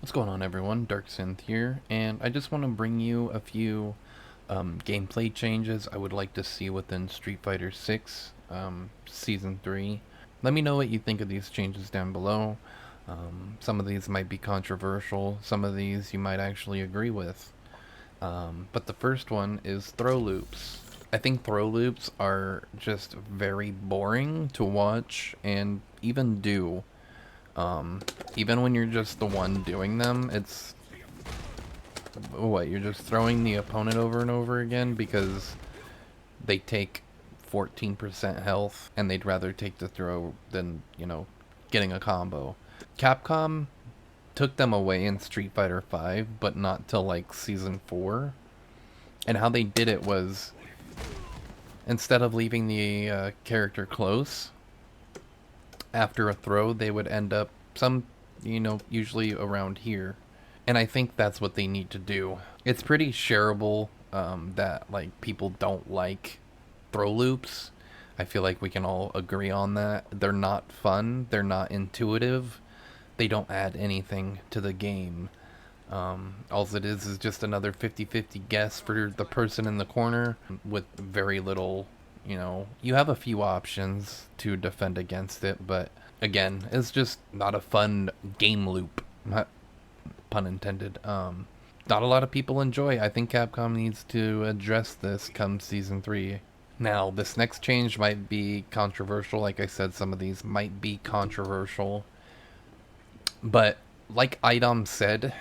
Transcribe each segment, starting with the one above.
What's going on, everyone? Dark Synth here, and I just want to bring you a few gameplay changes I would like to see within Street Fighter 6 Season 3. Let me know what you think of these changes down below. Some of these might be controversial, some of these you might actually agree with. But the first one is throw loops. I think throw loops are just very boring to watch and even do. Even when you're just the one doing them, it's what, you're just throwing the opponent over and over again because they take 14% health and they'd rather take the throw than, getting a combo. Capcom took them away in Street Fighter 5, but not till like Season 4. And how they did it was, instead of leaving the character close, after a throw, they would end up usually around here. And I think that's what they need to do. It's pretty shareable that like people don't like throw loops. I feel like we can all agree on that. They're not fun. They're not intuitive. They don't add anything to the game. All it is just another 50-50 guess for the person in the corner with very little, you have a few options to defend against it, but again, it's just not a fun game loop. Pun intended. Not a lot of people enjoy. I think Capcom needs to address this come Season 3. Now, this next change might be controversial. Like I said, some of these might be controversial. But like Idom said,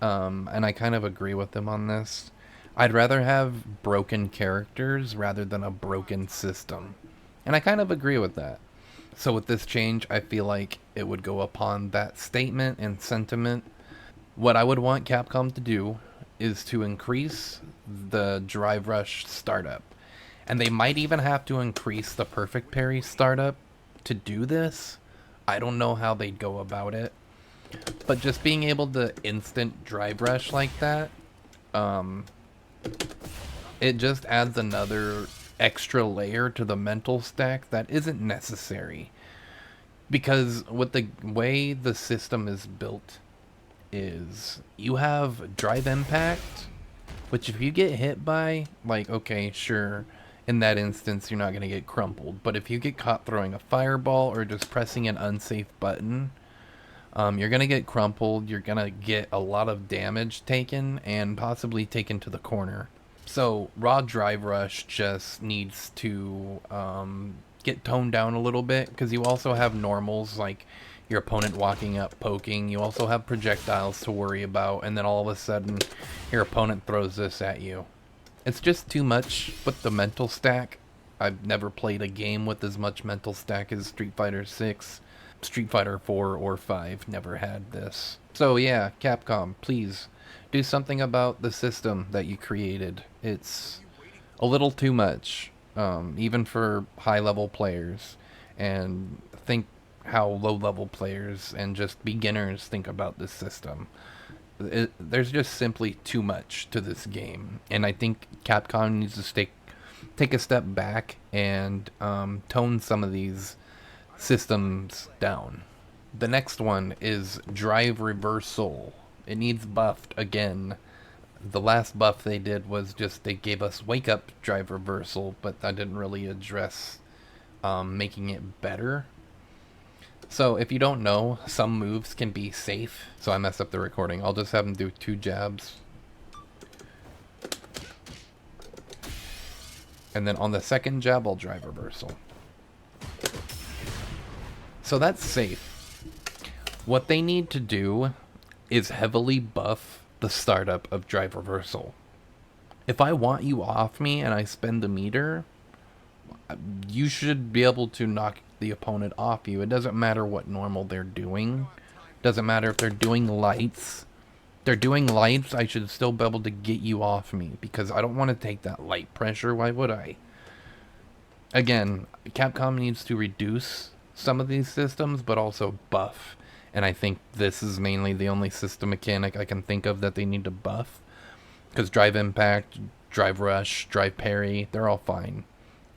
and I kind of agree with him on this, I'd rather have broken characters rather than a broken system. And I kind of agree with that. So with this change, I feel like it would go upon that statement and sentiment. What I would want Capcom to do is to increase the Drive Rush startup. And they might even have to increase the Perfect Parry startup to do this. I don't know how they'd go about it. But just being able to instant Drive Rush like that, it just adds another extra layer to the mental stack that isn't necessary. Because with the way the system is built is you have drive impact, which if you get hit by, like, okay, sure, in that instance you're not going to get crumpled. But if you get caught throwing a fireball or just pressing an unsafe button, you're going to get crumpled, you're going to get a lot of damage taken and possibly taken to the corner. So raw drive rush just needs to get toned down a little bit, because you also have normals like your opponent walking up poking. You also have projectiles to worry about, and then all of a sudden your opponent throws this at you. It's just too much with the mental stack. I've never played a game with as much mental stack as Street Fighter 6. Street Fighter 4 or 5 never had this. So yeah, Capcom, please do something about the system that you created. It's a little too much, even for high-level players. And think how low-level players and just beginners think about this system. There's just simply too much to this game. And I think Capcom needs to take a step back and tone some of these systems down. The next one is drive reversal. It needs buffed again. The last buff they did was just they gave us wake up drive reversal, but that didn't really address making it better. So if you don't know, some moves can be safe. So I messed up the recording. I'll just have them do 2 jabs. And then on the second jab, I'll drive reversal. So that's safe. What they need to do is heavily buff the startup of drive reversal. If I want you off me and I spend the meter, you should be able to knock the opponent off you. It doesn't matter what normal they're doing. It doesn't matter if they're doing lights. If they're doing lights, I should still be able to get you off me, because I don't want to take that light pressure. Why would I? Again, Capcom needs to reduce some of these systems, but also buff. And I think this is mainly the only system mechanic I can think of that they need to buff. Because drive impact, drive rush, drive parry, they're all fine.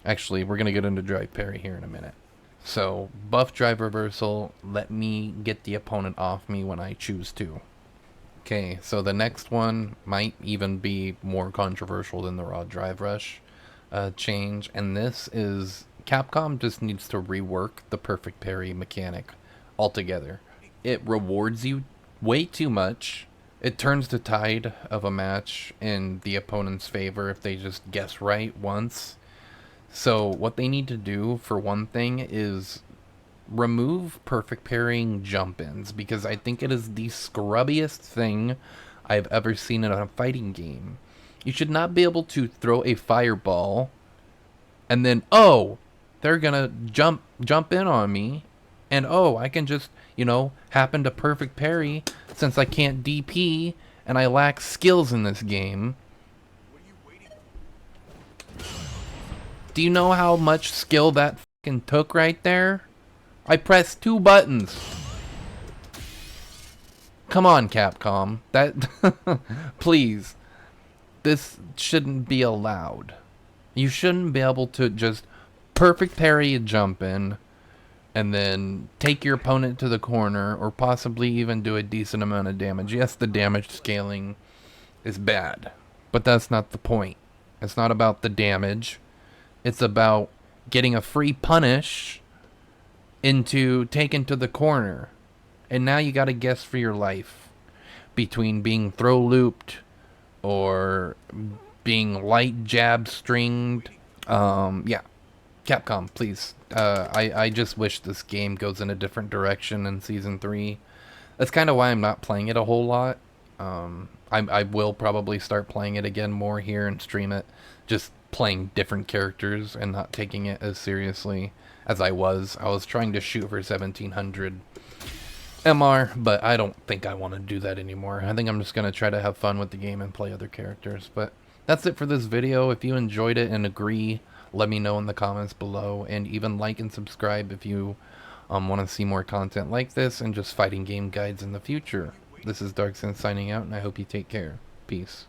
Actually, we're going to get into drive parry here in a minute. So, buff drive reversal, let me get the opponent off me when I choose to. Okay, so the next one might even be more controversial than the raw drive rush change, and this is Capcom just needs to rework the perfect parry mechanic altogether. It rewards you way too much. It turns the tide of a match in the opponent's favor if they just guess right once. So what they need to do for one thing is remove perfect parrying jump-ins, because I think it is the scrubbiest thing I've ever seen in a fighting game. You should not be able to throw a fireball and then, oh, they're gonna jump in on me, and oh, I can just, happen to perfect parry since I can't DP and I lack skills in this game. Do you know how much skill that fucking took right there? I pressed 2 buttons. Come on, Capcom. That please. This shouldn't be allowed. You shouldn't be able to just perfect parry a jump in and then take your opponent to the corner or possibly even do a decent amount of damage. Yes, the damage scaling is bad, but that's not the point. It's not about the damage. It's about getting a free punish into taken to the corner. And now you gotta guess for your life between being throw looped or being light jab stringed. Yeah. Capcom, please. I just wish this game goes in a different direction in Season 3. That's kind of why I'm not playing it a whole lot. I will probably start playing it again more here and stream it. Just playing different characters and not taking it as seriously as I was. I was trying to shoot for 1700 MR, but I don't think I want to do that anymore. I think I'm just going to try to have fun with the game and play other characters. But that's it for this video. If you enjoyed it and agree, let me know in the comments below, and even like and subscribe if you want to see more content like this and just fighting game guides in the future. This is Darkson signing out, and I hope you take care. Peace.